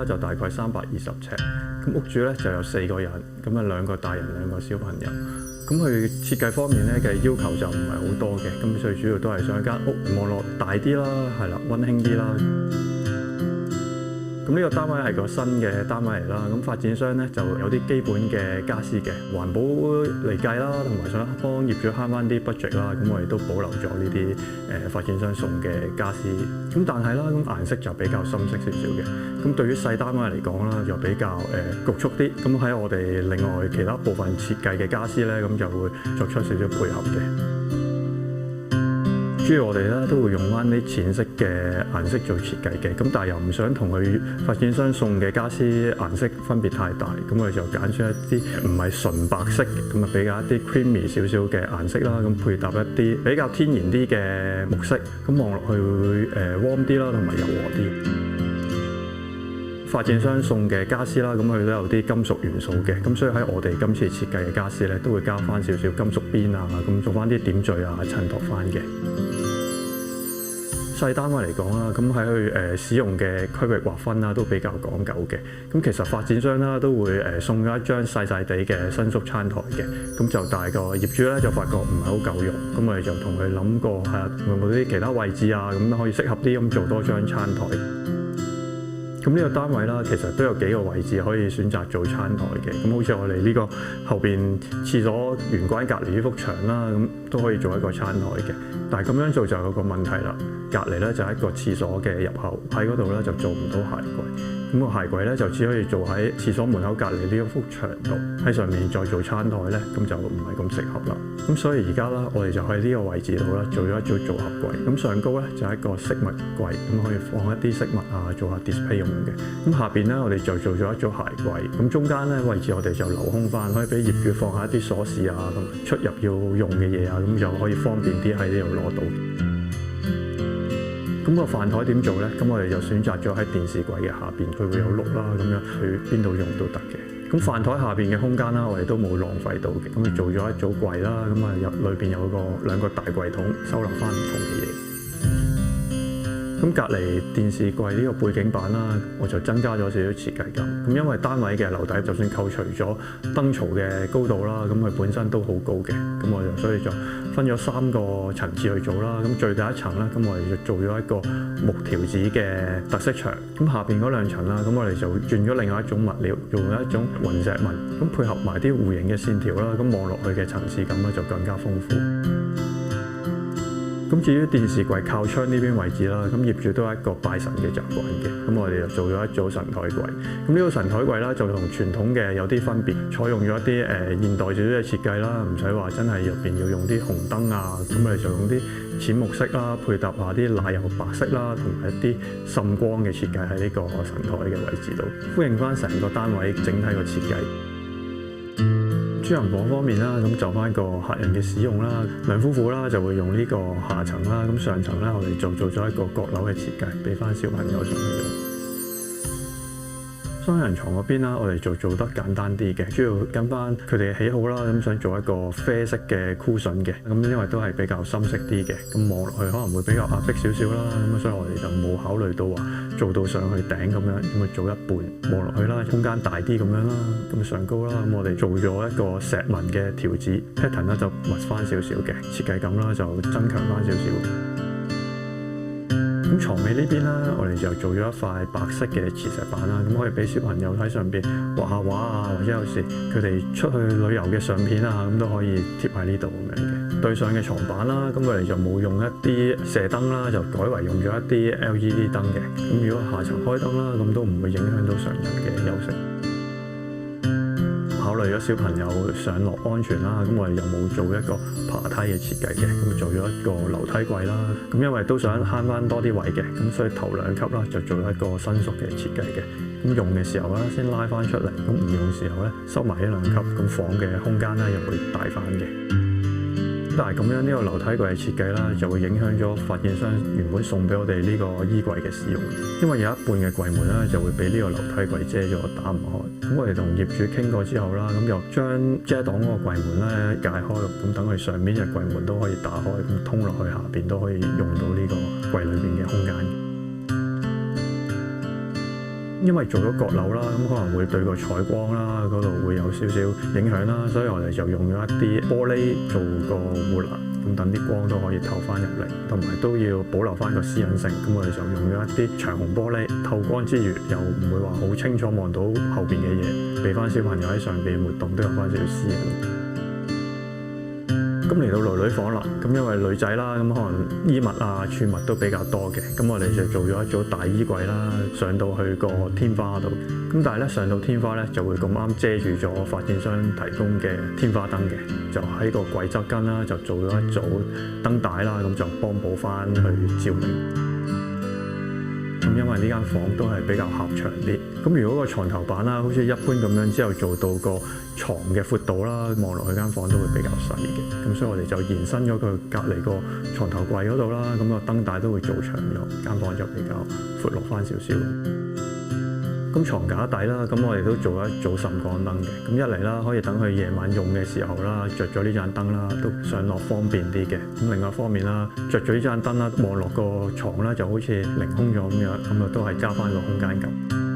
就大概320尺，咁屋主咧就有4個人，咁啊2個大人2個小朋友。咁佢設計方面咧嘅要求就唔係好多嘅，咁最主要都係想間屋望落大啲啦，係啦，溫馨啲啦。咁呢個單位係個新嘅單位嚟啦，咁發展商咧就有啲基本嘅家私嘅環保嚟計啦，同埋想幫業主慳翻啲 budget 啦，咁我哋都保留咗呢啲發展商送嘅家私。咁但係啦，咁顏色就比較深色少少嘅，咁對於細單位嚟講啦，就比較局促啲。咁喺我哋另外其他部分設計嘅家私咧，咁就會作出少少配合嘅。主要我哋咧都會用翻啲淺色嘅顏色做設計嘅，咁但係又唔想同佢發展商送嘅家私顏色分別太大，咁我哋就揀出一啲唔係純白色，咁啊比較一啲 creamy 少少嘅顏色啦，咁配搭一啲比較天然啲嘅木色，咁望落去會warm 啲啦，同埋柔和啲。發展商送嘅家私啦，咁佢都有啲金屬元素嘅，咁所以喺我哋今次設計嘅家私咧，都會加翻少少金屬邊啊，咁做翻啲點綴啊，襯托翻嘅。細單位嚟講啦，咁喺佢使用嘅區域劃分啦，都比較講究嘅。咁其實發展商啦都會送咗一張細細地嘅伸縮餐台嘅，咁就但係個業主咧就發覺唔係好夠用，咁我哋就同佢諗過有冇啲其他位置啊，咁可以適合啲咁做多張餐台。咁呢個單位啦，其實都有幾個位置可以選擇做餐台嘅。咁好似我哋呢個後邊廁所玄關隔離呢幅牆啦，咁都可以做一個餐台嘅。但係咁樣做就有個問題啦，隔離咧就係一個廁所嘅入口，喺嗰度咧就做唔到鞋櫃。咁個鞋櫃咧就只可以做喺廁所門口隔離呢一幅牆度，喺上面再做餐台咧，咁就唔係咁適合啦。咁所以而家啦，我哋就喺呢個位置度啦，做咗一組組合櫃。咁上高咧就係一個飾物櫃，咁可以放一啲飾物啊，做下 display 咁樣嘅。咁下邊咧我哋就做咗一組鞋櫃。咁中間咧位置我哋就留空翻，可以俾業主放下一啲鎖匙啊，同出入要用嘅嘢啊，咁就可以方便啲喺呢度攞到。咁個飯台點做咧？咁我哋就選擇咗喺電視櫃嘅下邊，佢會有碌啦，咁樣去邊度用都得嘅。咁飯台下邊嘅空間啦，我哋都冇浪費到嘅。咁就做咗一組櫃啦，咁啊入裏邊有兩個大櫃桶收納翻唔同嘅嘢。咁隔離電視櫃呢個背景板啦，我就增加咗少少設計感。咁因為單位嘅樓底就算扣除咗燈槽嘅高度啦，咁佢本身都好高嘅。咁我就所以就分咗3個層次去做啦。咁最第一層啦，咁我哋就做咗一個木條子嘅特色牆。咁下邊嗰2層啦，咁我哋就轉咗另外一種物料，用咗一種雲石紋，咁配合埋啲弧形嘅線條啦，咁望落去嘅層次感咧就更加豐富。咁至於電視櫃靠窗呢邊位置啦，咁業主都係一個拜神嘅習慣嘅，咁我哋就做咗一組神台櫃。咁呢個神台櫃啦，就同傳統嘅有啲分別，採用咗一啲現代少少嘅設計啦，唔使話真係入邊要用啲紅燈啊，咁我哋就用啲淺木色啦，配搭下啲奶油白色啦，同埋一啲滲光嘅設計喺呢個神台嘅位置度，呼應翻成個單位整體個設計。主人房方面啦，咁就翻個客人嘅使用啦，兩夫婦啦就會用呢個下層啦，咁上層咧我哋就做咗一個閣樓嘅設計，俾翻小朋友上去用。雙人床嗰邊啦，我哋做得簡單啲嘅，主要跟翻佢哋嘅喜好啦，咁想做一個啡色嘅 cushion 嘅，咁因為都係比較深色啲嘅，咁望落去可能會比較壓迫少少啦，咁所以我哋就冇考慮到話做到上去頂咁樣，咁啊做一半望落去啦，空間大啲咁樣啦，咁上高啦，咁我哋做咗一個石紋嘅條子 pattern 啦，就密翻少少嘅設計感啦，就增強翻少少。咁床尾呢邊啦，我哋就做咗一塊白色嘅磁石板啦，咁可以俾小朋友喺上邊畫下畫啊，或者有時佢哋出去旅遊嘅相片啊，咁都可以貼喺呢度咁樣嘅。對上嘅床板啦，咁我哋就冇用一啲射燈啦，就改為用咗一啲 LED 燈嘅。咁如果下層開燈啦，咁都唔會影響到常人嘅休息。考慮咗小朋友上落安全啦，咁我哋又冇做一個爬梯嘅設計嘅，咁做咗一個樓梯櫃啦。咁因為都想慳翻多啲位嘅，咁所以頭2級啦就做一個伸縮嘅設計嘅。咁用嘅時候啦，先拉翻出嚟；咁唔用嘅時候咧，收埋1、2級，咁房嘅空間咧又會大翻嘅。但係咁樣呢個樓梯櫃嘅設計啦，就會影響咗發展商原本送俾我哋呢個衣櫃嘅使用，因為有一半嘅櫃門咧就會俾呢個樓梯櫃遮咗，打唔開。咁我哋同業主傾過之後啦，咁就將遮擋嗰個櫃門咧解開，咁等佢上面嘅櫃門都可以打開，咁通落去下邊都可以用到呢個櫃裏邊嘅空間。因為做咗閣樓啦，咁可能會對個採光啦嗰度會有少少影響啦，所以我哋就用咗一啲玻璃做個護欄，咁等啲光都可以透翻入嚟，同埋都要保留翻個私隱性。咁我哋就用咗一啲長虹玻璃，透光之餘又唔會話好清楚望到後邊嘅嘢，俾翻小朋友喺上邊活動都有翻少少私隱。咁嚟到女房啦，咁因為女仔啦，咁可能衣物啊、儲物都比較多嘅，咁我哋就做咗一組大衣櫃啦，上到去個天花度。咁但係咧上到天花咧就會咁啱遮住咗發展商提供嘅天花燈嘅，就喺個櫃側跟啦，就做咗一組燈帶啦，咁就幫補翻去照明。咁因為呢間房都係比較狹長啲，咁如果個床頭板啦，好似一般咁樣之後做到個床嘅闊度啦，望落去間房都會比較細嘅，咁所以我哋就延伸咗佢隔離個床頭櫃嗰度啦，咁個燈帶都會做長咗，間房就比較闊落翻少少。咁床架底啦，咁我哋都做一組滲光燈嘅，咁一嚟啦，可以等佢夜晚用嘅時候啦，着咗呢盞燈啦，都上落方便啲嘅。咁另外一方面啦，着咗呢盞燈啦，望落個床啦，就好似凌空咗咁樣，咁啊都係加翻個空間感。